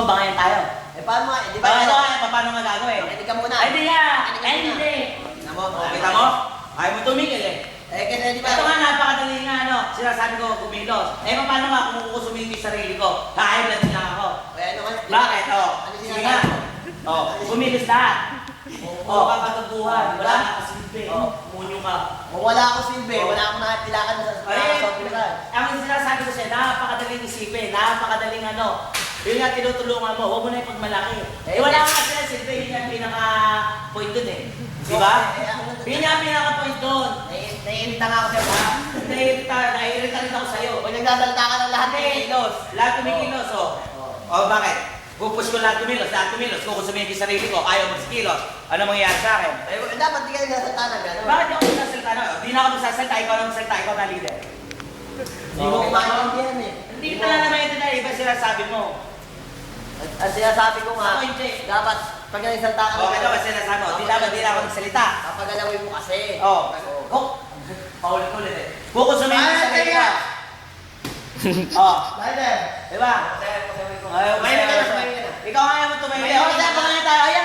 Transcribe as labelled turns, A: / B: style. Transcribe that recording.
A: Bangayan tayo.
B: Eh, paano nga? Di ba?
A: Paano nga gagawin?
B: Makinig ka muna.
A: Ay, hindi nga.
B: Makinig ka
A: Ay,
B: muna.
A: hindi.
B: Tingnan mo.
A: Kita mo? Ayaw mo tumigil eh.
B: Eh, kasi di ba?
A: Ito nga, napakadali nga, ano, sinasabi ko kumilos. Eh, paano nga kung kukusumin yung sarili ko? Kahit lang din lang ako.
B: Eh, ano nga?
A: Bakit? Oh,
B: Ano
A: sige
B: sinasabi
A: nga.
B: mo?
A: Oh, kumilos lahat.
B: Oo.
A: Oh, kakatubuhan. Wala na kasilbi.
B: Oh.
A: Munyo ka.
B: Kung wala akong silbi, wala akong nakatilakan sa sobrang.
A: Ang sinasabi ko sa'yo, napakadaling isipin, napakadaling ano. Yun nga tinutulungan mo, huwag mo na yung pagmalaki. Eh, wala ka kasi na silbi, yun yung pinaka-point dun eh. Di ba? Yun yung pinaka-point dun.
B: Naiirita nga ako sa'yo, ha?
A: Naiirita rin ako sa'yo.
B: Pag nagsasalita ka ng lahat ng kilos.
A: Lahat kumikilos, oh. Oh, bakit? Pupush ko lahat kumilos. Kukusumin ko yung sarili ko, ayaw magsikilos. Ano mangyayari sa akin?
B: Eh, dapat di ka nagsasalita ng gano'n.
A: Bakit ako magsasalita na? Di na ako magsasalita, ikaw na magsasalita, ikaw na leader.
B: Hindi mo kumaintindihan eh.
A: Hindi pa na naman yun na iba sinasabi mo.
B: Ang sinasabi ko nga,
A: Ako hindi.
B: dapat pag nagsasalita ka
A: Oh, ito ba sinasabi mo? Di dapat di na ako magsalita.
B: Papagalawin mo kasi.
A: Oh. Oh. Paulit-ulit eh. Kukusumin ko yung sarili ko. Oh.
B: Rider!
A: Diba?
B: Masaya, masaya ko.
A: Ayaw,
B: Kumain ka na,
A: ayaw.
B: kumain ka na.
A: Ikaw nga mo tumahimik.
B: Kumain ka
A: Oh,
B: na.
A: kumain tayo. Ayan.